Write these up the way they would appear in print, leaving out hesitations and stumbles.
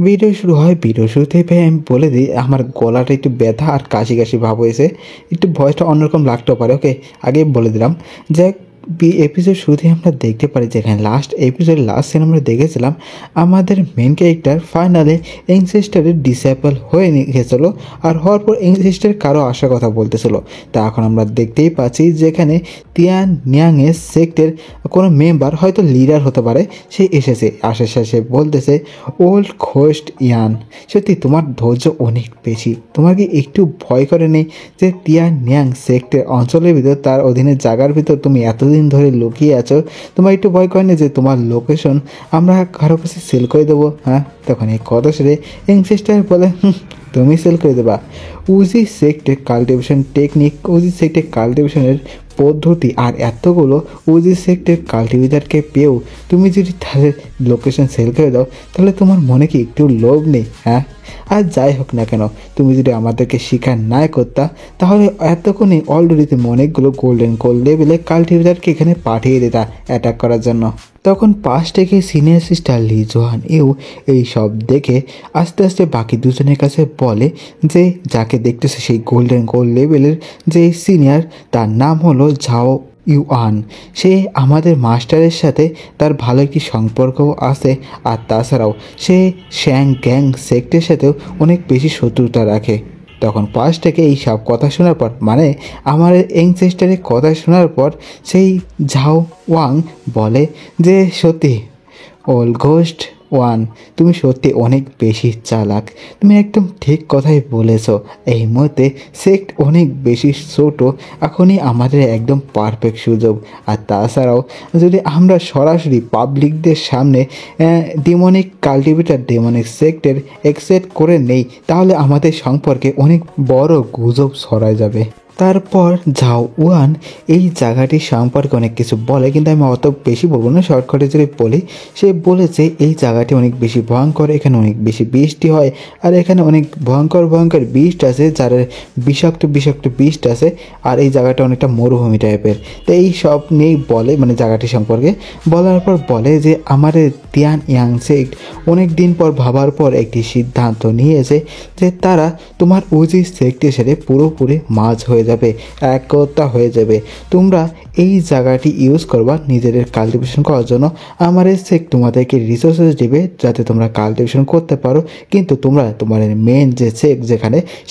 Video শুরু হয়। Video শুরুতেই ভাই আমি বলে দিই আমার গলাটা একটু ব্যথা আর কাশি কাশি ভাব হয়েছে, একটু ভয়েসটা অন্যরকম লাগতেও পারে। ওকে, আগেই বলে দিলাম যে এপিসোড শুরুতেই আমরা দেখতে পারি যেখানে লাস্ট সিন আমরা দেখেছিলাম আমাদের মেন ক্যারেক্টার ফাইনালে এনসেস্টারের ডিসেবল হয়ে গেছিলো, আর হওয়ার পর এনসেস্টার কারো আসার কথা বলতেছিল। তা এখন আমরা দেখতেই পাচ্ছি যেখানে তিয়ান নিয়াংয়ের সেক্টের কোনো মেম্বার, হয়তো লিডার হতে পারে, সে এসেছে। আসার শেষে বলতেছে, ওল্ড ঘোস্ট ইয়ান, সত্যি তোমার ধৈর্য অনেক বেশি। তোমার কি একটু ভয় করে নেই যে তিয়ান নিয়াং সেক্টের অঞ্চলের ভিতর, তার অধীনে জায়গার ভিতর তুমি এতদিন ধরে লুকিয়ে আছো? তোমার একটু ভয় করে না যে তোমার লোকেশন আমরা কারো কাছে সেল করে দেবো? হ্যাঁ, তখন এই কথা সেরে এনসেস্টার বলে, তুমি সেল করে দেবা? উজি সেক্টে কাল্টিভেশন টেকনিক, উজি সেক্টে কাল্টিভেশনের পদ্ধতি আর এতগুলো উজি সেক্টের কাল্টিভেটারকে পেয়েও তুমি যদি তাদের লোকেশন সেল করে দাও, তাহলে তোমার মনে কি একটু লোভ নেই? হ্যাঁ, আর যাই হোক না কেন, তুমি যদি আমাদেরকে স্বীকার না করতা, তাহলে এতক্ষণে অলরেডি অনেকগুলো গোল্ডেন লেভেলে কাল্টিভেটারকে এখানে পাঠিয়ে দিতা অ্যাটাক করার জন্য। তখন পাশ থেকে সিনিয়র সিস্টার লি জোহান এই সব দেখে আস্তে আস্তে বাকি দুজনের কাছে বলে যে যাকে দেখতেছে সেই গোল্ডেন লেভেলের যে সিনিয়র, তার নাম হলো ঝাও ইউয়ান। সে আমাদের মাস্টারের সাথে তার ভালো একটি সম্পর্কও আছে, আর তাছাড়াও সে শ্যাং গ্যাং সেক্টের সাথেও অনেক বেশি শত্রুতা রাখে। তখন পাশ থেকে এই সব কথা শোনার পর, মানে আমার এনসেস্টারের কথা শোনার পর, সেই ঝাও ওয়াং বলে যে সত্যি ওল্ড ঘোস্ট ওয়ান, তুমি সত্যি অনেক বেশি চালাক। তুমি একদম ঠিক কথাই বলেছ। এই মুহূর্তে সেক্ট অনেক বেশি ছোটো, এখনই আমাদের একদম পারফেক্ট সুযোগ। আর তাছাড়াও যদি আমরা সরাসরি পাবলিকদের সামনে ডিমনিক কাল্টিভেটার ডেমনিক সেক্টের অ্যাকসেপ্ট করে নেই, তাহলে আমাদের সম্পর্কে অনেক বড় গুজব ছড়ায় যাবে। তারপর ঝাও ওয়ান এই জায়গাটি সম্পর্কে অনেক কিছু বলে, কিন্তু আমি অত বেশি বলবো না, শর্টকাটে যদি বলি, সে বলেছে এই জায়গাটি অনেক বেশি ভয়ঙ্কর, এখানে অনেক বেশি বৃষ্টি হয়, আর এখানে অনেক ভয়ঙ্কর বিষ্ট আছে, যার বিষাক্ত বিষ্ট আছে, আর এই জায়গাটা অনেকটা মরুভূমি টাইপের। তো এই সব নিয়েই বলে, মানে জায়গাটি সম্পর্কে বলার পর বলে যে আমাদের তিয়ান ইয়াং সেক্ট অনেক দিন পর ভাবার পর একটি সিদ্ধান্ত নিয়েছে যে তারা তোমার ওজি সেক্টের সাথে পুরোপুরি মাঝ হয়ে যাবে, একতা হয়ে যাবে। তোমরা এই জায়গাটি ইউজ করবা নিজেদের কাল্টিভেশন করার জন্য। আমার এই সেক্ট তোমাদেরকে রিসোর্সেস দেবে যাতে তোমরা কাল্টিভেশন করতে পারো, কিন্তু তোমরা তোমার মেন যে সেক্ট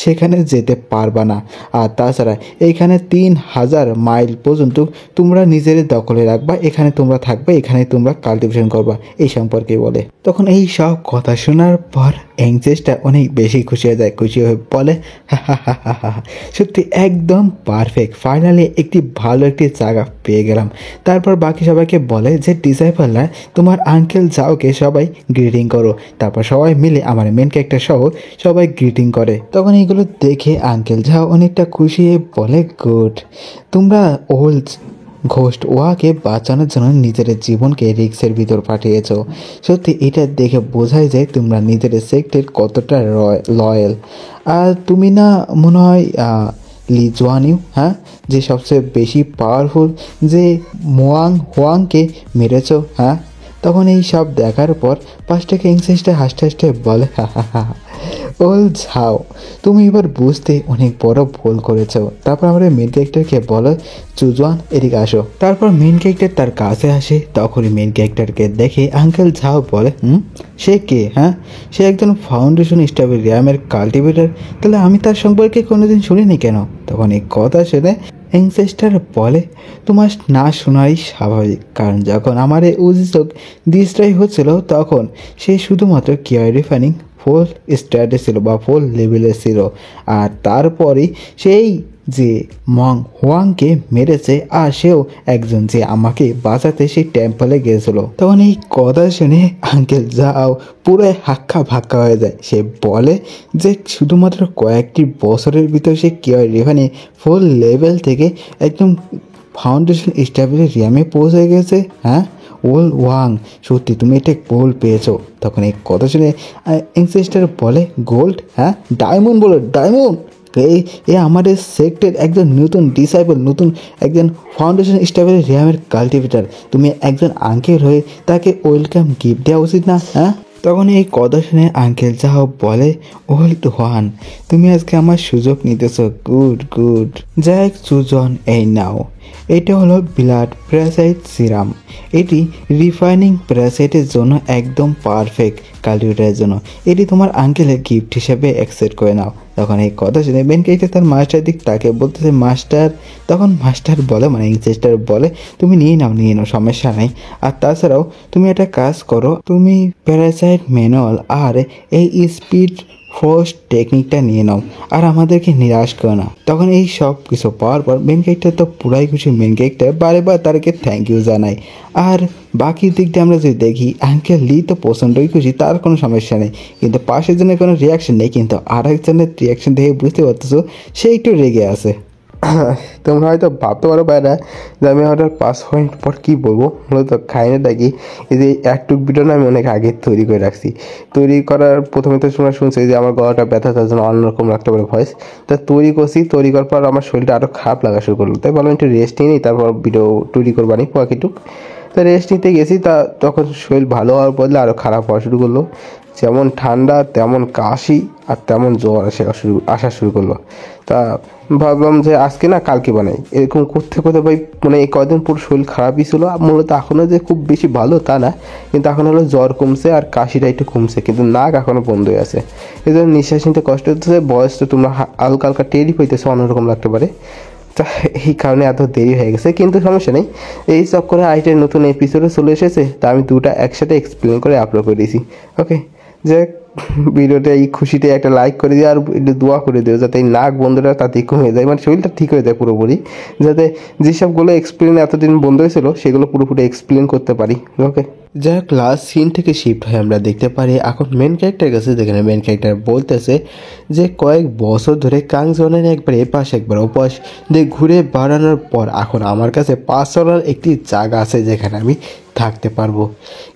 সেখানে যেতে পারবা না। আর তাছাড়া এইখানে 3000 মাইল পর্যন্ত তোমরা নিজেদের দখলে রাখবা, এখানে তোমরা থাকবে, এখানে তোমরা কাল্টিভেশন করবা, এই সম্পর্কে বলে। তখন এই সব কথা শোনার পর এনসেস্টার অনেক বেশি খুশি হয়ে যায়, খুশি হয়ে বলে, সত্যি একদম পারফেক্ট, ফাইনালি একটি ভালো একটি জায়গা পেয়ে গেলাম। তারপর বাকি সবাইকে বলে যে ডিসাইপলরা তোমার আঙ্কেল ঝাওকে সবাই গ্রিটিং করো। তারপর সবাই মিলে আমার মেন ক্যারেক্টার সহ সবাই গ্রিটিং করে। তখন এইগুলো দেখে আঙ্কেল ঝাও অনেকটা খুশি হয়ে বলে, গুড, তোমরা ওল্ড ঘোস্ট ওয়াকে বাঁচানোর জন্য নিজের জীবনকে রিস্কের ভিতর পাঠিয়েছ। সত্যি এটা দেখে বোঝাই যায় তোমরা নিজের সেক্টের কতটা লয়াল। আর তুমি না মনে হয় লি জোয়ানিউ, হ্যাঁ, যে সবচেয়ে বেশি পাওয়ারফুল, যে হোয়াংকে মেরেছ, হ্যাঁ। তখন এই সব দেখার পর পাশ থেকে এনসেস্টার হাসতে হাসতে বলে, ওল ঝাও, তুমি এবার বুঝতে অনেক বড় ভুল করেছ। তারপর আমরা মেন ক্যারেক্টারকে বলে, চুজওয়ান এদিকে আসো। তারপর মেন ক্যারেক্টার তার কাছে আসে, তখনই মেন ক্যারেক্টারকে দেখে আঙ্কেল ঝাও বলে, সে কে? হ্যাঁ, সে একজন ফাউন্ডেশন স্টাবেল র্যামের কাল্টিভেটার, তাহলে আমি তার সম্পর্কে কোনোদিন শুনিনি কেন? তখন এই কথা শুনে এনসেস্টার বলে, তোমার না শোনাই স্বাভাবিক, কারণ যখন আমার এই উজিচক ডিস্ট্রয় হচ্ছিল তখন সে শুধুমাত্র কিয়ার রিফাইনিং ফুল স্ট্যাটে ছিল বা ফুল লেভেলে ছিল, আর তারপরেই সেই যে মং হোয়াংকে মেরেছে, আর সেও একজন যে আমাকে বাঁচাতে সেই টেম্পলে গিয়েছিল। তখন এই কথা শুনে আঙ্কেল যাও পুরো হাক্কা ভাক্কা হয়ে যায়। সে বলে যে শুধুমাত্র কয়েকটি বছরের ভিতর সে কিয়ার রিফাইনিং ফুল লেভেল থেকে একদম ফাউন্ডেশন স্টেবল র্যামে পৌঁছে গেছে। হ্যাঁ, ওল ওয়াং, সত্যি তুমি এটা গোল্ড পেয়েছো। তখন এই কথা শুনে এনসেস্টার বলে, গোল্ড? হ্যাঁ, ডায়মন্ড বলো, ডায়মন্ড। এ আমাদের সেক্টের একজন নতুন ডিসাইবল, নতুন একজন ফাউন্ডেশন স্টেবল র্যামের কাল্টিভেটার। তুমি একজন আঙ্কেল হয়ে তাকে ওয়েলকাম গিফট দেওয়া উচিত না? হ্যাঁ, তখন এই কথা শুনে আঙ্কেল যাও বলে, ওল্ড ওয়ান, তুমি আজকে আমার সুযোগ নিতেছো, গুড গুড। যাই হোক সুজন, এই নাও, এটা হলো ব্লাড প্যারাসাইট সিরাম। এটি রিফাইনিং প্যারাসাইটের জন্য একদম পারফেক্ট, কালটিভেটারের জন্য। এটি তোমার আঙ্কেলের গিফট হিসেবে অ্যাকসেপ্ট করে নাও। তখন এই কথা শুনে বেনকাইটা তার মাস্টার দিক তাকে বলতেছে, মাস্টার। তখন মাস্টার বলে, মানে ইনসেস্টার বলে, তুমি নিয়ে নাও, সমস্যা নাই। আর তাছাড়াও তুমি একটা কাজ করো, তুমি প্যারাসাইট ম্যানুয়াল আর এই স্পিড ফোর্স টেকনিকটা নিয়ে নাও, আর আমাদেরকে নিরাশ করো না। তখন এই সব কিছু পাওয়ার পর মেন ক্যারেক্টার তো পুরাই খুশি। মেন ক্যারেক্টার বারেবার তাদেরকে থ্যাংক ইউ জানায়। আর বাকি দিক দিয়ে আমরা যদি দেখি, আঙ্কেল লি তো প্রচণ্ডই খুশি, তার কোনো সমস্যা নেই, কিন্তু পাশের জনের কোনো রিয়াকশন নেই। কিন্তু আর একজনের রিয়াকশন দেখে বুঝতে পারতেছো সে একটু রেগে আছে। তোমরা হয়তো ভাবতে পারো বাইরা যে আমি অর্ডার 5 মিনিট পর কী বলবো। মূলত খাইনাটা কি, এই যে একটুক ভিডিওটা আমি অনেক আগে তৈরি করে রাখছি। তৈরি করার প্রথমে তো তোমরা শুনছি যে আমার গলাটা ব্যথা, তার জন্য অন্যরকম রাখতে পারে ভয়েস। তা তৈরি করছি, তৈরি করার পর আমার শরীরটা আরও খারাপ লাগা শুরু করলো। তাই বললাম একটু রেস্ট নিয়ে নিই, তারপর ভিডিও তৈরি করবানি পাখিটুক। তা রেস্ট নিতে গেছি, তা তখন শরীর ভালো হওয়ার বদলে আরও খারাপ হওয়া শুরু করলো। যেমন ঠান্ডা, তেমন কাশি, আর তেমন জ্বর আসা শুরু করলো। তা ভাবলাম যে আজকে না কালকে বানাই, এরকম করতে করতে ভাই মানে এই কদিন পুরো শরীর খারাপই ছিল। মূলত এখনও যে খুব বেশি ভালো তা না, কিন্তু এখন হলো জ্বর কমছে আর কাশিটা একটু কমছে, কিন্তু নাক এখনও বন্ধ হয়ে আছে। এই জন্য নিঃশ্বাস নিতে কষ্ট হচ্ছে। বয়স তো তোমরা হালকা হালকা টেরই পাইতেছো, অন্যরকম লাগতে পারে। তা এই কারণে এত দেরি হয়ে গেছে, কিন্তু সমস্যা নেই। এই সব করে আইটের নতুন এপিসোডে চলে এসেছে, তা আমি দুটা একসাথে এক্সপ্লেন করে আপলোড করে দিয়েছি। ওকে, যে ভিডিওটা এই খুশিতে একটা লাইক করে দিও, আর একটু দোয়া করে দিও যাতে এই নাক বন্ধটা তাতেই কমে যায়, মানে শরীরটা ঠিক হয়ে যায় পুরোপুরি, যাতে যেসবগুলো এক্সপ্লেন এতদিন বন্ধ হয়েছিল সেগুলো পুরোপুরি এক্সপ্লেন করতে পারি। ওকে, যা লাস্ট সিন থেকে শিফট হয়ে আমরা দেখতে পারি এখন মেন ক্যারেক্টার কাছে, যেখানে মেন ক্যারেক্টার বলতেছে যে কয়েক বছর ধরে কাংজনের একবার এপাশ একবার ওপাশ দিয়ে ঘুরে বেড়ানোর পর এখন আমার কাছে 5 চলার একটি জায়গা আছে যেখানে আমি থাকতে পারবো।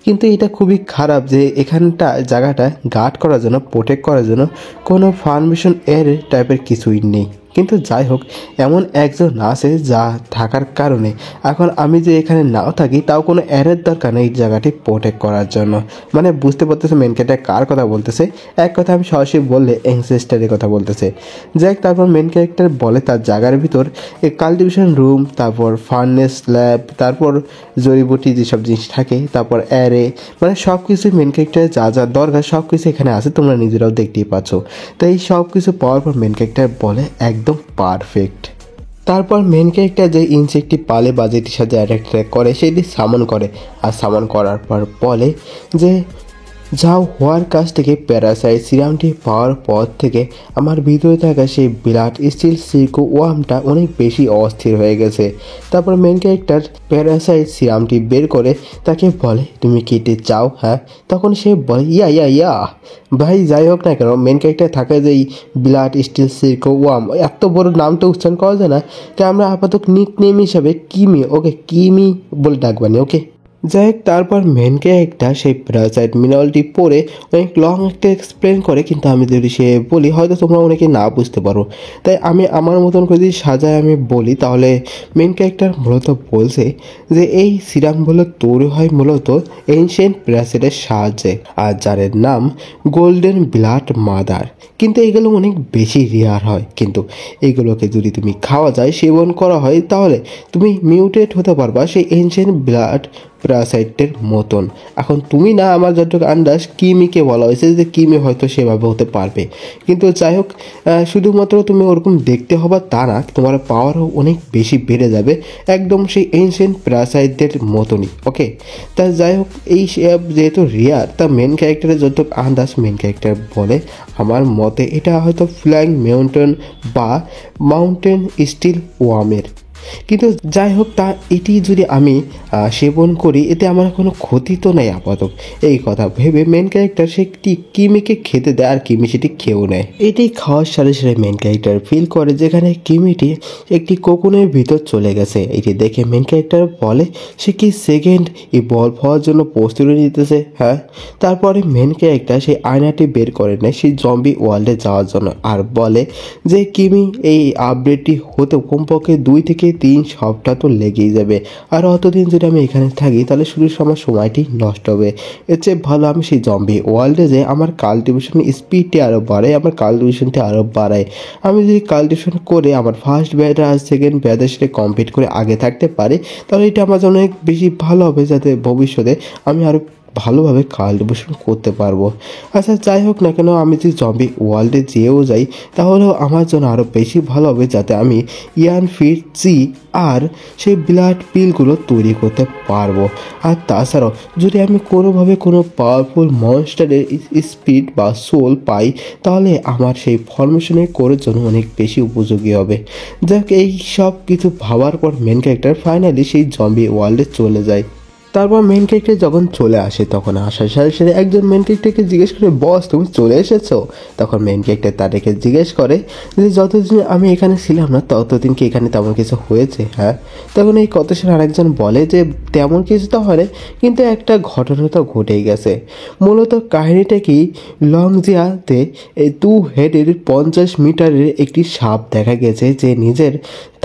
কিন্তু এটা খুবই খারাপ যে এখানটা জায়গাটা গার্ড করার জন্য, প্রোটেক্ট করার জন্য কোনো পারমিশন এর টাইপের কিছুই নেই। কিন্তু যাই হোক, এমন একজন আছে যা থাকার কারণে এখন আমি যে এখানে নাও থাকি তাও কোনো অ্যারের দরকার নেই এই জায়গাটি প্রোটেক্ট করার জন্য। মানে বুঝতে পারতেছে মেন ক্যারেক্টার কার কথা বলতেছে। এক কথা আমি সরাসরি বললে অ্যানসেস্টারের কথা বলতেছে। যাই, তারপর মেন ক্যারেক্টার বলে তার জায়গার ভিতর কাল্টিভেশন রুম, তারপর ফার্নেস ল্যাব, তারপর জড়িবুটি যেসব জিনিস থাকে, তারপর অ্যারে, মানে সব কিছুই মেন ক্যারেক্টারের যা যা দরকার সব কিছু এখানে আছে, তোমরা নিজেরাও দেখতেই পাচ্ছ। তো এই সব কিছু পাওয়ার পর মেন ক্যারেক্টার বলে একদম পারফেক্ট। তারপর মেন ক্যারেক্টার যে ইনসেক্টটি পালে বা যেটির সাথে অ্যাটাক করে সেটি সামন করে, আর সামন করার পর বলে যে যাও হওয়ার কাছ থেকে প্যারাসাইট সিরামটি পাওয়ার পর থেকে আমার ভিতরে থাকা সেই বিরাট স্টিল সিল্ক ওয়ার্মটা অনেক বেশি অস্থির হয়ে গেছে। তারপর মেন ক্যারেক্টার প্যারাসাইট সিরামটি বের করে তাকে বলে তুমি কেটে চাও? হ্যাঁ। তখন সে বলে ইয়া ইয়া ইয়া। ভাই যাই হোক না কেন, মেন ক্যারেক্টার থাকে যে এই ব্লাড স্টিল সিল্ক ওয়ার্ম, এত বড় নাম তো উচ্চারণ করা যায় না, তাই আমরা আপাতত নিক নেম হিসাবে কিমি, ওকে কিমি বলে ডাকবানি। ওকে, যাই হোক, তারপর মেন ক্যারেক্টার সেই প্যারাসাইট মিনারেলটি পরে অনেক লং একটা এক্সপ্লেন করে, কিন্তু আমি যদি সে বলি হয়তো তোমরা অনেকে না বুঝতে পারো, তাই আমি আমার মতন করে যদি সাজায় আমি বলি, তাহলে মেন ক্যারেক্টার মূলত বলছে যে এই সিরামগুলো তৈরি হয় মূলত এনশিয়েন্ট প্যারাসাইটের সাহায্যে, আর যার নাম গোল্ডেন ব্লাড মাদার। কিন্তু এগুলো অনেক বেশি রেয়ার হয়, কিন্তু এগুলোকে যদি তুমি খাওয়া যায়, সেবন করা হয়, তাহলে তুমি মিউটেট হতে পারবা সেই এনশিয়েন্ট ব্লাড প্যারাসাইটের মতন। এখন তুমি না, আমার যতটুকু আন্দাজ কিমিকে বলা হয়েছে যে কিমি হয়তো সেভাবে হতে পারবে, কিন্তু যাই হোক, শুধুমাত্র তুমি ওরকম দেখতে হবা তা না, তোমার পাওয়ারও অনেক বেশি বেড়ে যাবে, একদম সেই এনশিয়েন্ট প্যারাসাইটদের মতনই। ওকে, তা যাই হোক, এই যেহেতু রেয়ার, তা মেন ক্যারেক্টারের যতটুকু আন্দাজ মেন ক্যারেক্টার বলে আমার মতে এটা হয়তো ফ্লাইং মাউন্টেন বা মাউন্টেন স্টিল ওয়ার্মের। কিন্তু যাই হোক, তা এটি যদি আমি সেবন করি এতে আমার কোনো ক্ষতি তো নেই আপাতত, এই কথা ভেবে মেন ক্যারেক্টার সে কিমিকে খেতে দেয়, আর কিমি সেটি খেয়েও নেয়। এটি খাওয়ার সাথে সাথে মেন ক্যারেক্টার ফিল করে যেখানে কিমিটি একটি কোকুনের ভিতর চলে গেছে। এটি দেখে মেন ক্যারেক্টার বলে সে কি সেকেন্ড ইভলভ হওয়ার জন্য প্রস্তুতি নিতেছে। হ্যাঁ। তারপরে মেন ক্যারেক্টার সেই আয়নাটি বের করে নেয় সেই জম্বি ওয়ার্ল্ডে যাওয়ার জন্য, আর বলে যে কিমি এই আপডেটটি হতে কমপক্ষে 2 থেকে দিন সবটা তো লেগেই যাবে, আর অতদিন যদি আমি এখানে থাকি তাহলে শুধু আমার সময়টি নষ্ট হবে। এর চেয়ে ভালো আমি সেই জম্বি ওয়ার্ল্ডে যে আমার কাল্টিভেশন স্পিডটি আরও বাড়াই, আমার কাল্টিভেশনটি আরও বাড়াই। আমি যদি কাল্টিভেশন করে আমার ফার্স্ট ব্যাচ আর সেকেন্ড ব্যাচের সাথে কমপ্লিট করে আগে থাকতে পারি তাহলে এটা আমার জন্য অনেক বেশি ভালো হবে, যাতে ভবিষ্যতে আমি আরও ভালোভাবে কাল্টিভেশন করতে পারবো। আচ্ছা যাই হোক না কেন, আমি যদি জম্বি ওয়ার্ল্ডে যেয়েও যাই তাহলেও আমার জন্য আরও বেশি ভালো হবে, যাতে আমি ইয়ান ফিট জি আর সেই ব্লাড পিলগুলো তৈরি করতে পারবো। আর তাছাড়াও যদি আমি কোনোভাবে কোনো পাওয়ারফুল মনস্টারের স্পিড বা সোল পাই তাহলে আমার সেই ফরমেশনে করার জন্য অনেক বেশি উপযোগী হবে। যাক, এই সব কিছু ভাবার পর মেন ক্যারেক্টার ফাইনালি সেই জম্বি ওয়ার্ল্ডে চলে যায়। তারপর মেন ক্যারেক্টার যখন চলে আসে তখন আসার সাথে সাথে একজন মেন ক্যারেক্টারকে জিজ্ঞেস করে, বস তুমি চলে এসেছো? তখন মেন ক্যারেক্টার তাদেরকে জিজ্ঞেস করে যে যতদিন আমি এখানে ছিলাম না ততদিন কি এখানে তেমন কিছু হয়েছে? হ্যাঁ। তখন এই কথা শুনে আরেকজন বলে যে তেমন কিছু তো হয় না, কিন্তু একটা ঘটনা তো ঘটেই গেছে। মূলত কাহিনীটা কি, লংজিয়াতে এই 2 হেডের 50 মিটারের একটি সাপ দেখা গেছে যে নিজের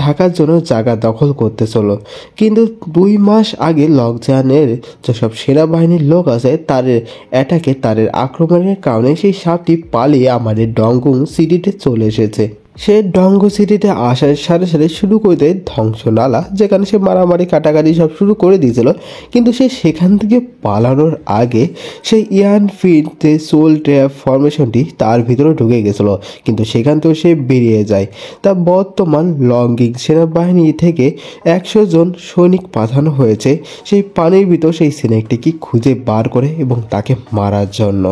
থাকার জন্য জায়গা দখল করতে চলো, কিন্তু 2 মাস আগে লংজিয়ানের যেসব সেনাবাহিনীর লোক আছে তাদের অ্যাটাকে, তাদের আক্রমণের কারণে সেই সাপটি পালিয়ে আমাদের ডংগুং সিটিতে চলে এসেছে। সে ডঙ্গো সিটিতে আসার সাথে সাথে শুরু করে দেয় ধ্বংসনালা, যেখানে সে মারামারি কাটাকাটি সব শুরু করে দিয়েছিল। কিন্তু সে সেখান থেকে পালানোর আগে সেই ইয়ান ফিড যে সোল ট্র্যাপ ফরমেশনটি তার ভিতরে ঢুকে গেছিলো, কিন্তু সেখান থেকেও সে বেরিয়ে যায়। তা বর্তমান লংগিং সেনাবাহিনী থেকে 100 জন সৈনিক পাঠানো হয়েছে সেই পানির ভিতর সেই স্নেকটিকে খুঁজে বার করে এবং তাকে মারার জন্য।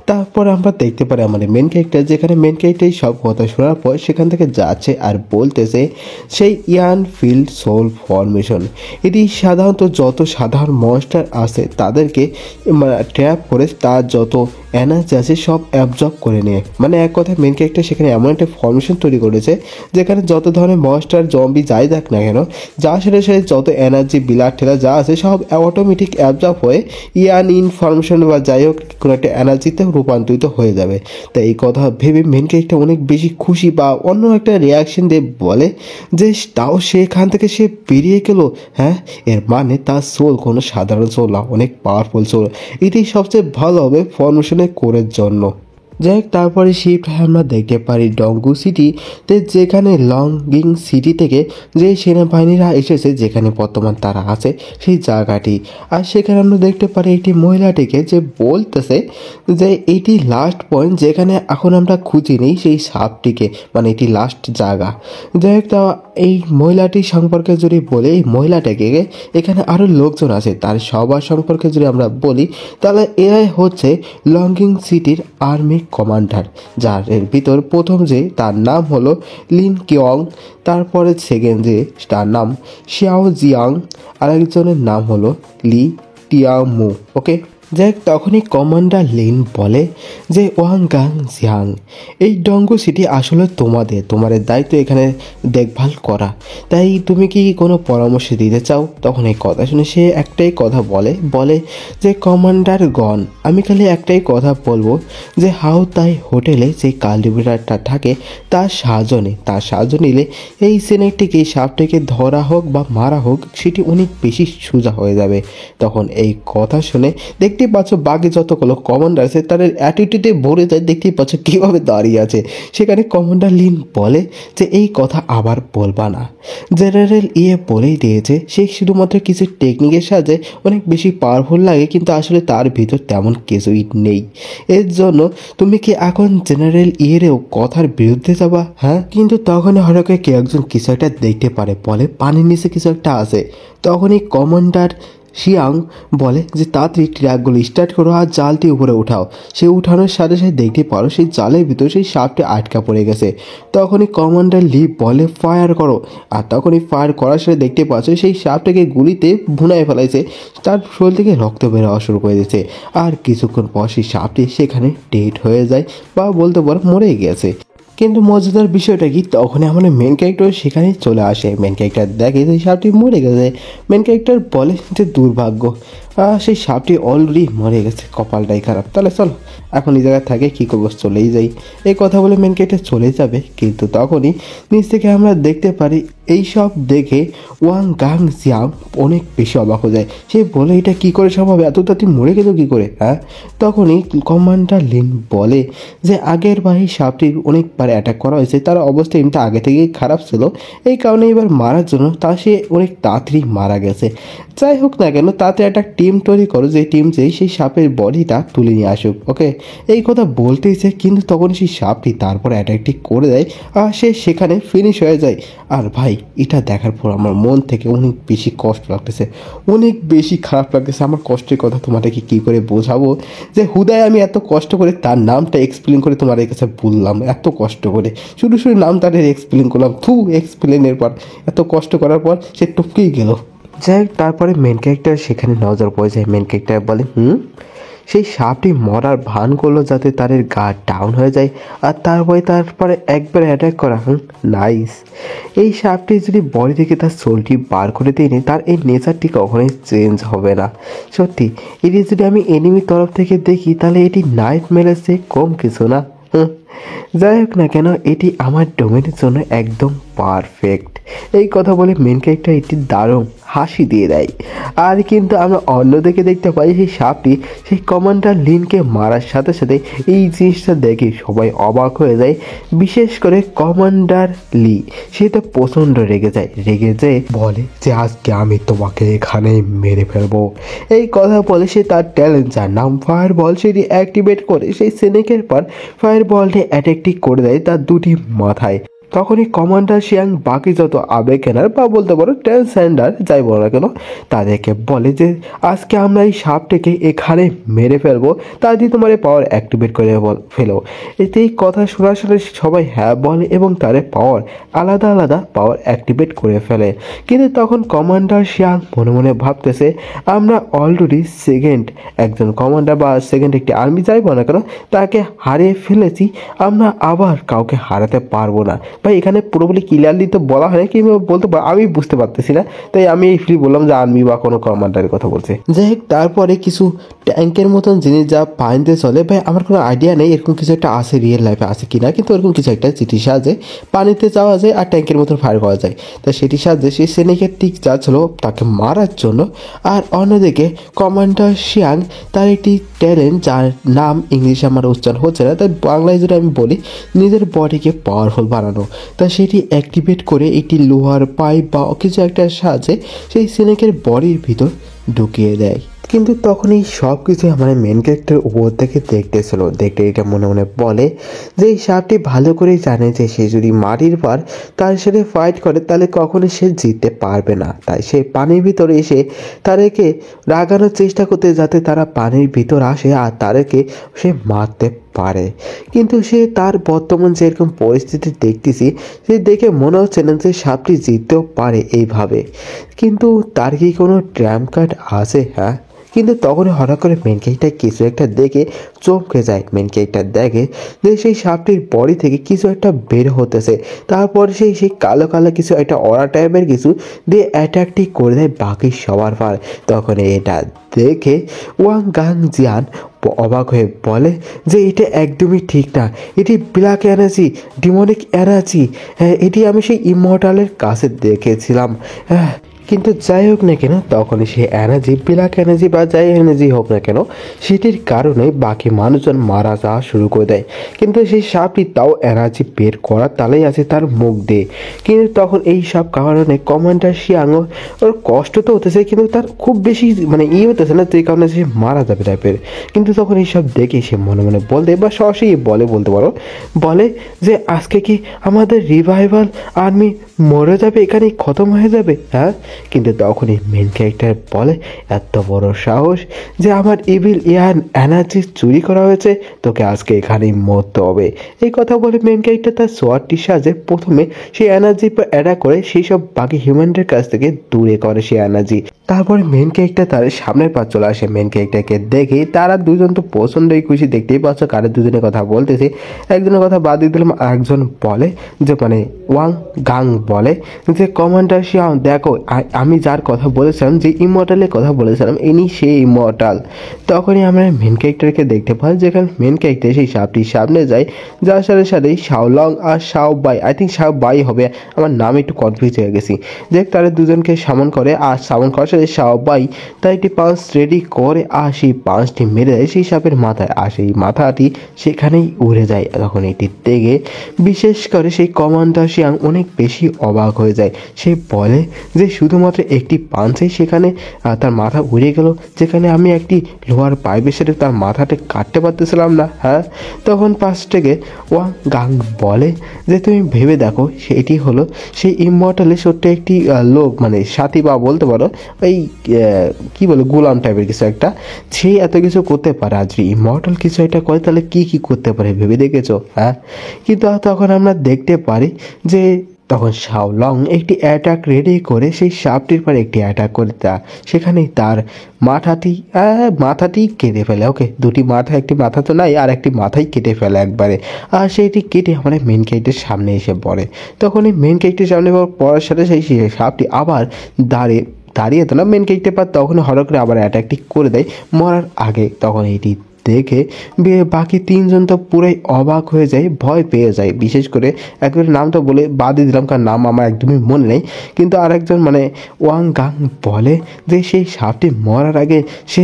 তারপর আমরা দেখতে পারি আমাদের মেন ক্যারেক্টার, যেখানে মেন ক্যারেক্টার সব কথা শোনার পর সেখান থেকে যাচ্ছে আর বলতেছে সেই ইয়ান ফিল্ড সোল ফরমেশন এটি সাধারণত যত সাধারণ মনস্টার আছে তাদেরকে ট্র্যাপ করে তার যত এনার্জি আছে সব অ্যাবজর্ব করে নেয়। মানে এক কথায় মেন ক্যারেক্টার সেখানে এমন একটা ফরমেশন তৈরি করেছে যেখানে যত ধরনের মনস্টার জম্বি যাই যাক না কেন, যার সাথে সাথে যত এনার্জি বিলার ঠেলা যা আছে সব অটোমেটিক অ্যাবজর্ব হয়ে ইয়ান ইনফরমেশন বা যাই হোক কোনো একটা এনার্জিতে রূপান্তরিত হয়ে যাবে। তাই এই কথা ভেবে মেন ক্যারেক্টার অনেক বেশি খুশি বা অন্য একটা রিয়াকশন দিয়ে বলে যে তাও সেখান থেকে সে বেরিয়ে গেল। হ্যাঁ, এর মানে তার সোল কোনো সাধারণ সোল না, অনেক পাওয়ারফুল সোল। এটি সবচেয়ে ভালো হবে ফরমেশনে কোরের জন্য। যাই হোক, তারপরে শিফট আমরা দেখতে পারি ডঙ্গু সিটিতে, যেখানে লংগিং সিটি থেকে যে সেনাবাহিনীরা এসেছে যেখানে বর্তমান তারা আছে সেই জায়গাটি। আর সেখানে আমরা দেখতে পারি একটি মহিলাটিকে যে বলতেছে যে এটি লাস্ট পয়েন্ট যেখানে এখন আমরা খুঁজি নেই সেই সাপটিকে, মানে এটি লাস্ট জায়গা। যাই হোক, তা এই মহিলাটি সম্পর্কে যদি বলি, এই মহিলাটাকে এখানে আরও লোকজন আছে তার সবার সম্পর্কে যদি আমরা বলি তাহলে এরাই হচ্ছে লংগিং সিটির আর্মি কমান্ডার, যার এর ভিতর প্রথম যে তার নাম হলো লিন কিয়ং, তারপরে সেকেন্ড যে তার নাম শিয়াও জিয়াং, আরেকজনের নাম হলো লি টিয়ামু। ওকে, যাই হোক, তখনই কমান্ডার লিন বলে যে ওয়াং গাং জিয়াং, এই ডঙ্গো সিটি আসলে তোমাদের দায়িত্ব এখানে দেখভাল করা, তাই তুমি কি কোনো পরামর্শ দিতে চাও? তখন এই কথা শুনে সে একটাই কথা বলে যে কমান্ডার গন, আমি খালি একটাই কথা বলবো যে হাউ তাই হোটেলে যে কাল্টিভেটারটা থাকে তার সাহায্য নিলে এই সিনেকটিকে, এই সাপটিকে ধরা হোক বা মারা হোক সেটি অনেক বেশি সোজা হয়ে যাবে। তখন এই কথা শুনে দেখতেই পাচ্ছ বাকি যতগুলো কমান্ডার আছে তাদের অ্যাটিটিউডে ভরে যায়, দেখতেই পাচ্ছ কীভাবে দাঁড়িয়ে আছে। সেখানে কমান্ডার লিন বলে যে এই কথা আবার বলবা না, জেনারেল বলেই দিয়েছে সে শুধুমাত্র কিছু টেকনিকের সাহায্যে অনেক বেশি পাওয়ারফুল লাগে, কিন্তু আসলে তার ভিতর তেমন কিছুই নেই। এর জন্য তুমি কি এখন জেনারেল এরও কথার বিরুদ্ধে যাবা? হ্যাঁ, কিন্তু তখনই হঠাৎ করে কেউ একজন কিছু একটা দেখতে পারে, বলে পানির নিচে কিছু একটা আছে। তখনই কমান্ডার শিয়াং বলে যে তাড়াতাড়ি ট্র্যাকগুলো স্টার্ট করো আর জালটি উপরে উঠাও। সে উঠানোর সাথে সাথে দেখতে পারো সেই জালের ভিতরে সেই সাপটি আটকা পড়ে গেছে। তখনই কমান্ডার লি বলে ফায়ার করো, আর তখনই ফায়ার করার সাথে দেখতে পাচ্ছ সেই সাপটাকে গুলিতে ভুনায় ফেলাইছে, তার শরীর থেকে রক্ত বের হওয়া শুরু করে দিয়েছে। আর কিছুক্ষণ পর সেই সাপটি সেখানে ডেড হয়ে যায় বা বলতে পারো মরে গেছে। কিন্তু মজাদার বিষয়টা কি, তখনই আমাদের মেন ক্যারেক্টার সেখানে চলে আসে। মেন ক্যারেক্টার দেখে যে সাপটি মরে গেছে। মেন ক্যারেক্টার বলে যে দুর্ভাগ্য, সেই সাপটি অলরেডি মরে গেছে, কপালটাই খারাপ। তাহলে চলো এখন এই জায়গায় থাকে, কী করবো, চলেই যাই। এই কথা বলে মেন ক্যারেক্টার চলে যাবে, কিন্তু তখনই নিচ থেকে আমরা দেখতে পারি এই সব দেখে ওয়াং গাং জিয়াং অনেক বেশি অবাক হয়ে যায়। সে বলে এটা কী করে সম্ভব, এত তাড়াতাড়ি মরে গেল কী করে? হ্যাঁ, তখনই কমান্ডার লিন বলে যে আগের বার এই সাপটির অনেকবার অ্যাটাক করা হয়েছে, তার অবস্থা এমনিতে আগে থেকেই খারাপ ছিল, এই কারণে এবার মারার জন্য সে অনেক তাড়াতাড়ি মারা গেছে। যাই হোক না কেন, তাতে একটা টিম তৈরি করো, যে টিম যেই সেই সাপের বডিটা তুলে নিয়ে আসুক। ওকে, এই কথা বলতেইছে, কিন্তু তখন সেই সাপটি তারপর অ্যাটাকটি করে দেয় আর সে সেখানে ফিনিশ হয়ে যায়। আর ভাই, এটা দেখার পর আমার মন থেকে অনেক বেশি কষ্ট লাগতেছে, অনেক বেশি খারাপ লাগতেছে। আমার কষ্টের কথা তোমাদেরকে কী করে বোঝাবো, যে হুদায় আমি এত কষ্ট করে তার নামটা এক্সপ্লেন করে তোমাদের কাছে বললাম, এত কষ্ট করে শুধু শুধু নাম তাদের এক্সপ্লেন করলাম। এক্সপ্লেনের পর এত কষ্ট করার পর সে টপকেই গেল। যাই হোক, তারপরে মেন ক্যারেক্টার সেখানে নজর পড়ে যায়। মেন ক্যারেক্টার বলে সেই সাপটি মরার ভান করলো যাতে তাদের গা ডাউন হয়ে যায়, আর তারপরে একবার অ্যাটাক করা। নাইস। এই সাপটি যদি বডি থেকে তার সোলটি বার করে দিইনি, তার এই নেচারটি কখনোই চেঞ্জ হবে না। সত্যি, এটি যদি আমি এনিমির তরফ থেকে দেখি তাহলে এটি নাইট মেলের চেয়ে কম কিছু না। যাই হোক না কেন, এটি আমার ডোমেনের জন্য একদম পারফেক্ট। এই কথা বলে মেন ক্যারেক্টার একটি দারুণ হাসি দিয়ে দেয়। আর কিন্তু আমরা অন্যদিকে দেখতে পাই সেই সাপটি সেই কমান্ডার লিনকে মারার সাথে সাথে এই জিনিসটা দেখে সবাই অবাক হয়ে যায়, বিশেষ করে কমান্ডার লি। সে তো প্রচণ্ড রেগে যায় বলে যে আজকে আমি তোমাকে এখানে মেরে ফেলবো। এই কথা বলে সে তার ট্যালেন্ট, যার নাম ফায়ার বল, সেটি অ্যাক্টিভেট করে সেই সেনেকের পর ফায়ার বলটি অ্যাটাকটি করে দেয় তার দুটি মাথায়। তখনই কমান্ডার শিয়াং বাকি যত আবেকেনার বা বলতে পারো ট্রান্সজেন্ডার যাই বলো না কেন, তাদেরকে বলে যে আজকে আমরা এই সাপটিকে এখানে মেরে ফেলবো, তা দিয়ে তোমার পাওয়ার অ্যাক্টিভেট করে ফেলো। এতে এই কথা শোনার সাথে সবাই হ্যাঁ বলে এবং তাদের পাওয়ার আলাদা আলাদা পাওয়ার অ্যাক্টিভেট করে ফেলে। কিন্তু তখন কমান্ডার শিয়াং মনে মনে ভাবতেছে আমরা অলরেডি সেকেন্ড একজন কমান্ডার বা সেকেন্ড একটি আর্মি যাই বলো না কেন তাকে হারিয়ে ফেলেছি, আমরা আবার কাউকে হারাতে পারবো না। ভাই, এখানে পুরোপুরি ক্লিয়ারলি তো বলা হয় না, কিন্তু বলতে আমি বুঝতে পারতেছি না, তাই আমি এই ফ্রি বললাম যে আর্মি বা কোনো কমান্ডারের কথা বলছে। যাই হোক, তারপরে কিছু ট্যাঙ্কের মতন জিনিস যা পানিতে চলে, ভাই আমার কোনো আইডিয়া নেই এরকম কিছু একটা আছে রিয়েল লাইফে আছে কিনা, কিন্তু এরকম কিছু একটা যেটির সাহায্যে পানিতে যাওয়া যায় আর ট্যাঙ্কের মতন ফায়ার করা যায়। তা সেটির সাহায্যে সেই সেনিকের টিক যাচ্ছিল তাকে মারার জন্য। আর অন্যদিকে কমান্ডার শিয়াং তার একটি ট্যালেন্ট, যার নাম ইংলিশে আমার উচ্চারণ হচ্ছে না, তাই বাংলায় যদি আমি বলি নিজের বডিকে পাওয়ারফুল বানানো, তা সেটি অ্যাক্টিভেট করে একটি লোহার পাইপ বা কিছু একটার সাহায্যে সেই সিনেকের বডির ভিতর ঢুকিয়ে দেয়। কিন্তু তখন এই সব কিছু আমার মেন ক্যারেক্টার উপর থেকে দেখতে এটা মনে মনে বলে যে এই সাপটি ভালো করেই জানে যে সে যদি মাটির পর তার সাথে ফাইট করে তাহলে কখনো সে জিততে পারবে না। তাই সে পানির ভিতরে এসে তাদেরকে রাগানোর চেষ্টা করতে, যাতে তারা পানির ভিতর আসে আর তাদেরকে সে মারতে পারে। কিন্তু সে তার বর্তমান যেরকম পরিস্থিতি দেখতেছি, সে দেখে মনে হচ্ছে না যে সাপটি জিততেও পারে এইভাবে। কিন্তু তার কি কোনো ট্র্যাম্প কার্ড আছে? হ্যাঁ, কিন্তু তখন হঠাৎ করে মেন ক্যারেক্টার কিছু একটা দেখে চমকে যায়। মেন ক্যারেক্টার দেখে যে সেই সাপটির বডি থেকে কিছু একটা বের হতেছে, তারপর সেই কালো কালো কিছু একটা অরা টাইপের কিছু দিয়ে অ্যাটাকটি করে দেয় বাকি সবার পর। তখন এটা দেখে ওয়াং গাং জিয়ান অবাক হয়ে বলে যে এটা একদমই ঠিক না, এটি ব্ল্যাক এনার্জি, ডিমনিক এনার্জি। এটি আমি সেই ইমর্টালের কাছে দেখেছিলাম। কিন্তু যাই হোক না কেন, তখনই সে এনার্জি, ব্ল্যাক এনার্জি বা যাই এনার্জি হোক না কেন, সেটির কারণে বাকি মানুষজন মারা যাওয়া শুরু করে দেয়। কিন্তু সেই সাপটি তাও এনার্জি বের করার তালেই আছে তার মুখ দিয়ে। কিন্তু তখন এই সব কারণে কমান্ডার শিয়াং ওর কষ্ট তো হতেছে, কিন্তু তার খুব বেশি হতেছে না, যে কারণে সে মারা যাবে টাইপের। কিন্তু তখন এইসব দেখে সে মনে মনে বলতে বা সরাসরি বলতে পারো যে আজকে কি আমাদের রিভাইভাল আর্মি মরে যাবে, এখানেই খতম হয়ে যাবে? হ্যাঁ, কিন্তু তখনই মেন ক্যারেক্টার বলে এত বড় সাহস যে আমার ইভিল এনার্জি চুরি করা হয়েছে, তোকে আজকে এখানেই মরতে হবে। এই কথা বলে মেন ক্যারেক্টার তার সোয়ারটির সাহায্যে প্রথমে সেই এনার্জি অ্যাটাক করে সেই সব বাকি হিউম্যানদের কাছ থেকে দূরে করে সেই এনার্জি। তারপরে মেন ক্যারেক্টার তার সামনের পা চলে আসে। মেন ক্যারেক্টারকে দেখে তারা দুজন তো প্রচণ্ডই খুশি, দেখতেই পাচ্ছ কারের দুজনের কথা বলতেছে। একজনের কথা বাদ দিয়ে দিলাম, একজন বলে যে ওয়াং গাং বলে যে কমান্ডার শিয়াং দেখো আমি যার কথা বলেছিলাম, যে ইমর্টালের কথা বলেছিলাম, ইনি সেই ইমর্টাল। তখনই আমরা মেন ক্যারেক্টারকে দেখতে পাই, যেখানে মেন ক্যারেক্টার সেই সাপটির সামনে যায়, যার সাথে সাথে শাওলং আর শাওবাই, আই থিঙ্ক শাওবাই হবে, আমার নাম একটু কনফিউজ হয়ে গেছি, যে তারা দুজনকে সামন করে। আর সামন করার সাথে শাওবাই তার একটি পাঁচ রেডি করে আর সেই পাঁচটি মেরে দেয় সেই সাপের মাথায়, আর সেই মাথাটি সেখানেই উড়ে যায়। তখন এটি দেখে বিশেষ করে সেই কমান্ডার শিয়াং অনেক বেশি অবাক হয়ে যায়। সে বলে যে শুধুমাত্র একটি পাঞ্চেই সেখানে তার মাথা উড়ে গেল, যেখানে আমি একটি লোহার পাইপের সাথে তার মাথাটা কাটতে পারতেছিলাম না। হ্যাঁ, তখন পাশ থেকে ওয়াং গাং বলে যে তুমি ভেবে দেখো, সেটি হলো সেই ইমর্টালের ছোট্ট একটি লোক, মানে সাথী বা বলতে পারো এই কি বলে গোলাম টাইপের কিছু একটা, সে এত কিছু করতে পারে। আর যদি ইমর্টাল কিছু একটা করে তাহলে কি কি করতে পারে ভেবে দেখেছো? হ্যাঁ, কিন্তু তখন আমরা দেখতে পারি যে তখন শাওলং একটি অ্যাটাক রেডি করে সেই সাপটির পর একটি অ্যাটাক করে সেখানেই তার মাথাটি কেটে ফেলে। ওকে, দুটি মাথা, একটি মাথা তো নাই, আর একটি মাথাই কেটে ফেলে একবারে। আর সেইটি কেটে আমাদের মেন ক্যারেক্টারের সামনে এসে পড়ে। তখন এই মেন ক্যারেক্টারের সামনে পড়ার সাথে সেই সাপটি আবার দাঁড়িয়ে তো না, মেন ক্যারেক্টার পর তখন হঠাৎ করে আবার অ্যাটাকটি করে দেয় মরার আগে। তখন এটি দেখে বাকি তিনজন তো পুরাই অবাক হয়ে যায়, ভয় পেয়ে যায়। বিশেষ করে একবার নামটা বলে বাদই দিলাম, কারণ নাম আমার একদমই মনে নেই, কিন্তু আরেকজন মানে ওয়াং গাং বলে যে সেই সাপটি মরার আগে সে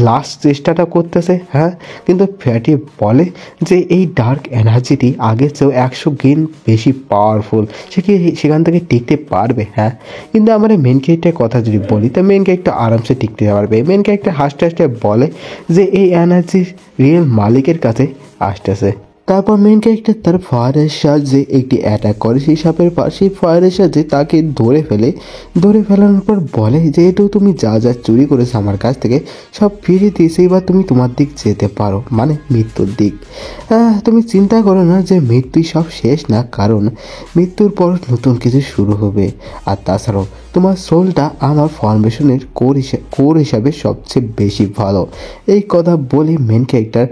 লাস্ট চেষ্টাটা করতেছে। হ্যাঁ, কিন্তু ফ্যাটি বলে যে এই ডার্ক এনার্জিটি আগের চেয়েও 100 গুণ বেশি পাওয়ারফুল, সে কি সেখান থেকে টিকতে পারবে? হ্যাঁ, কিন্তু আমার মেন ক্যারেক্টারের কথা যদি বলি, তো মেন ক্যারেক্টার আরামসে টিকতে পারবে। মেন ক্যারেক্টার হাসতে হাসতে বলে যে এই এনার্জি রিয়েল মালিকের কাছে আসতেছে। তারপর মেন ক্যারেক্টার তার ফায়ারের সাহায্যে একটি অ্যাটাক করে সেই সাপের পর, সেই ফায়ারের সাহায্যে তাকে ধরে ফেলানোর পর বলে যে এটাও তুমি যা যা চুরি করেছো আমার কাছ থেকে সব ফিরে দিয়েছে, এবার তুমি তোমার দিক যেতে পারো, মানে মৃত্যুর দিক। তুমি চিন্তা করো না যে মৃত্যুই সব শেষ না, কারণ মৃত্যুর পর নতুন কিছু শুরু হবে। আর তাছাড়াও তোমার সোলটা আমার ফরমেশনের কোর হিসাবে সবচেয়ে বেশি ভালো। এই কথা বলে মেন ক্যারেক্টার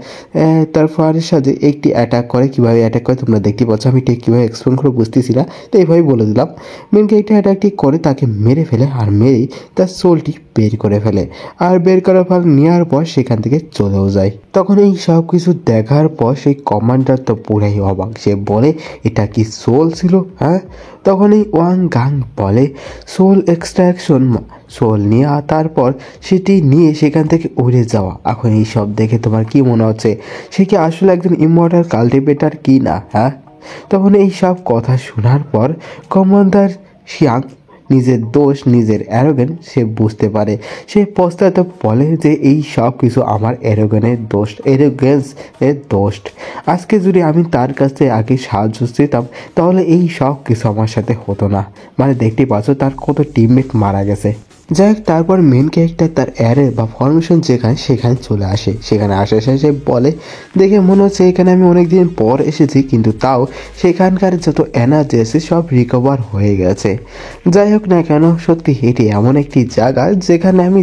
তার ফায়ারের সাথে একটি অ্যাটাক করে। কীভাবে অ্যাটাক করে তোমরা দেখতে পাচ্ছ, আমি ঠিক কীভাবে এক্সপ্লেন করে বুঝতেছি না, তো এইভাবেই বলে দিলাম। মেন ক্যারেক্টার অ্যাটাকটি করে তাকে মেরে ফেলে, আর মেরেই তার সোলটি বের করে ফেলে, আর বের করার ফল নেওয়ার পর সেখান থেকে চলেও যায়। তখন এই সব কিছু দেখার পর সেই কমান্ডার তো পুরাই অবাক, সে বলে এটা কি সোল ছিল? হ্যাঁ, তখন এই ওয়াং গাং বলে সোল এক্সট্রাকশন, সোল নেওয়া, তারপর সেটি নিয়ে সেখান থেকে উড়ে যাওয়া। এখন এই সব দেখে তোমার কি মনে হচ্ছে, সে কি আসলে একজন ইমর্টাল কাল্টিভেটার কি না? হ্যাঁ, তখন এই সব কথা শোনার পর কমান্ডার শিয়াং নিজের দোষ, নিজের অ্যারোগেন্স সে বুঝতে পারে। সে পস্তাতে বলে যে এই সব কিছু আমার অ্যারোগেন্সের দোষ। আজকে যদি আমি তার কাছে আগে সাহায্য চেতাম তাহলে এই সব কিছু আমার সাথে হতো না। মানে দেখতে পাচ্ছ তার কত টিমমেট মারা গেছে। যাই হোক, তারপর মেন ক্যারেক্টার তার অ্যারে বা ফরমেশন সেখানে চলে আসে। সেখানে সে বলে দেখে মনে হচ্ছে এখানে আমি অনেক দিন পর এসেছি, কিন্তু তাও সেখানকার যত এনার্জি আছে সব রিকভার হয়ে গেছে। যাই হোক না কেন, সত্যি এটি এমন একটি জায়গা যেখানে আমি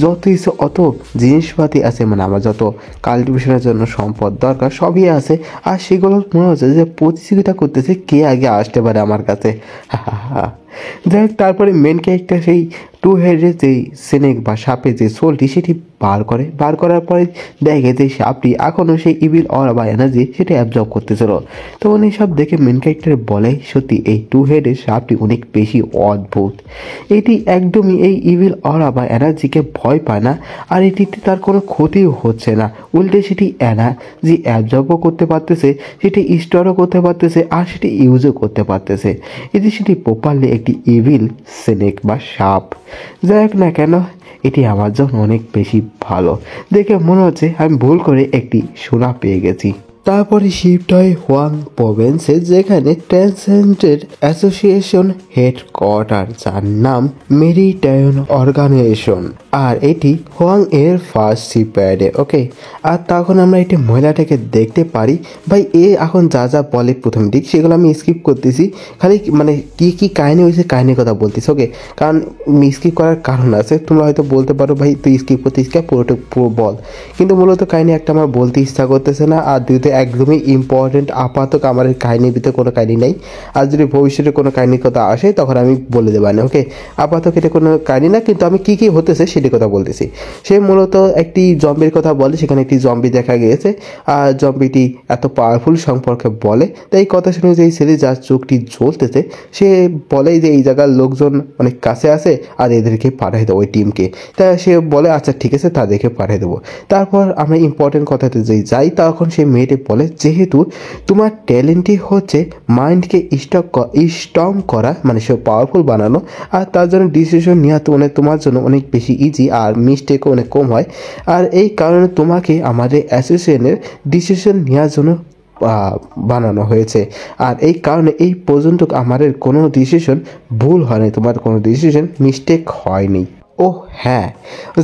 যত অত জিনিসপাতি আছে, মানে আমার যত কাল্টিভেশনের জন্য সম্পদ দরকার সবই আছে, আর সেগুলো মনে হচ্ছে যে প্রতিযোগিতা করতেছে কে আগে আসতে পারে আমার কাছে। যাই হোক, তারপরে মেন ক্যারেক্টার সেই টু হেডের যে স্নেক বা সাপের যে সোলটি সেটি বার করার পরে দেখে যে সাপটি এখনও সেই ইভিল অরা বা এনার্জি সেটা অ্যাবজর্ব করতেছিল। তখন এইসব দেখে মেন ক্যারেক্টার বলে সত্যি এই টু হেডের সাপটি অনেক বেশি অদ্ভুত, এটি একদমই এই ইভিল অরা বা এনার্জিকে ভয় পায় না, আর এটিতে তার কোনো ক্ষতিও হচ্ছে না, উল্টে সেটি এনার্জি অ্যাবজর্বও করতে পারতেছে, সেটি স্টোরও করতে পারতেছে, আর সেটি ইউজও করতে পারতেছে। এটি সেটি প্রপারলি একটি ইভিল স্নেক বা সাপ। যাই হোক না কেন, এটি আমার জন্য অনেক বেশি ভালো। দেখে মনে হচ্ছে আমি ভুল করে একটি সোনা পেয়ে গেছি। তারপরে শিফট হয় হোয়াং প্রভিন্সে, যেখানে ট্রান্সজেন্ডার অ্যাসোসিয়েশন হেডকোয়ার্টার, যার নাম মেরিটাইন অর্গানাইজেশন, আর এটি হোয়াং এর ফার্স্ট শিপইয়ার্ডে। ওকে, আর তখন আমরা এটি মহিলাটাকে দেখতে পারি। ভাই এ এখন যা যা বলে প্রথম দিক সেগুলো আমি স্কিপ করতেছি, খালি মানে কি কাহিনী হয়েছে কাহিনীর কথা বলতেছি। ওকে, কারণ স্কিপ করার কারণ আছে, তোমরা হয়তো বলতে পারো ভাই তুই স্কিপ করতেছিস পুরোটা পুরো বল, কিন্তু মূলত কাহিনী একটা আমার বলতে ইচ্ছা করতেছে না, আর দুইতে একদমই ইম্পর্টেন্ট। আপাতত আমার কাহিনীর ভিতরে কোনো কাহিনী নেই, আর যদি ভবিষ্যতে কোনো কাহিনীর কথা আসে তখন আমি বলে দেবো না। ওকে, আপাতত এটা কোনো কাহিনী না, কিন্তু আমি কী কী হতেছে সেটি কথা বলতেছি। সে মূলত একটি জম্বির কথা বলে, সেখানে একটি জম্বি দেখা গিয়েছে, আর জম্বিটি এত পাওয়ারফুল সম্পর্কে বলে। তাই এই কথা শুনে যে এই ছেলে যার চোখটি জ্বলতেছে সে বলে যে এই জায়গার লোকজন অনেক কাছে আছে আর এদেরকে পাঠিয়ে দেবো ওই টিমকে। তা সে বলে আচ্ছা ঠিক আছে, তাদেরকে পাঠিয়ে দেবো। তারপর আমরা ইম্পর্টেন্ট কথাতে যাই, তখন সে মেয়েটি বলে যেহেতু তোমার ট্যালেন্টই হচ্ছে মাইন্ডকে স্ট্রং করা, মানে সে পাওয়ারফুল বানানো, আর তার জন্য ডিসিশন নেওয়া তো তোমার জন্য অনেক বেশি ইজি আর মিস্টেকও অনেক কম হয়। আর এই কারণে তোমাকে আমাদের অ্যাসোসিয়েশনের ডিসিশন নেওয়ার জন্য বানানো হয়েছে। আর এই কারণে এই পর্যন্ত আমাদের কোনো ডিসিশন ভুল হয়নি, তোমার কোনো ডিসিশন মিস্টেক হয়নি। ও হ্যাঁ,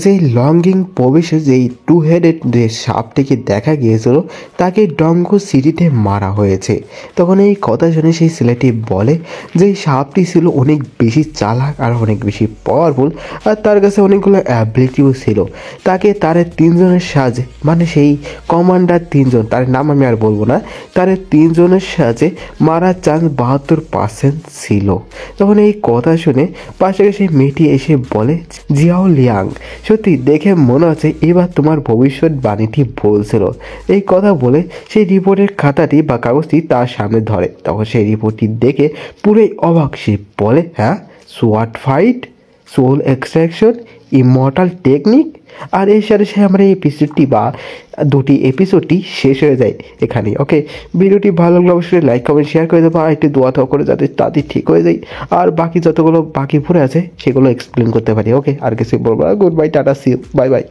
যেই লঙ্গিং প্রবেশে যেই টু হেডেড যে সাপটিকে দেখা গিয়েছিল তাকে ডঙ্গো সিটিতে মারা হয়েছে। তখন এই কথা শুনে সেই ছেলেটি বলে যে এই সাপটি ছিল অনেক বেশি চালাক আর অনেক বেশি পাওয়ারফুল, আর তার কাছে অনেকগুলো অ্যাবিলিটিও ছিল। তাকে তার তিনজনের সাহায্যে, মানে সেই কমান্ডার তিনজন, তার নাম আমি আর বলবো না, তার তিনজনের সাহায্যে মারার চান্স 72% ছিল। তখন এই কথা শুনে পাশে সেই মেয়েটি এসে বলে জিয়াও লিয়াং, সত্যি দেখে মনে হচ্ছে এবার তোমার ভবিষ্যৎবাণীটি বলছিল। এই কথা বলে সেই রিপোর্টের খাতাটি বা কাগজটি তার সামনে ধরে। তখন সেই রিপোর্টটি দেখে পুরোই অবাক। সে বলে হ্যাঁ, sword fight, soul extraction, immortal technique. আর এর সাথে সে আমরা এই এপিসোডটি বা দুটি এপিসোডটি শেষ হয়ে যায় এখানেই। ওকে, ভিডিওটি ভালো লাগলে অবশ্যই লাইক কমেন্ট শেয়ার করে দেবো, আর একটু দোয়া থাও করে যাতে তাদের ঠিক হয়ে যায়, আর বাকি যতগুলো বাকি পড়ে আছে সেগুলো এক্সপ্লেন করতে পারি। ওকে, আর কিছু বলবো না। Good bye, tata, see you, bye by.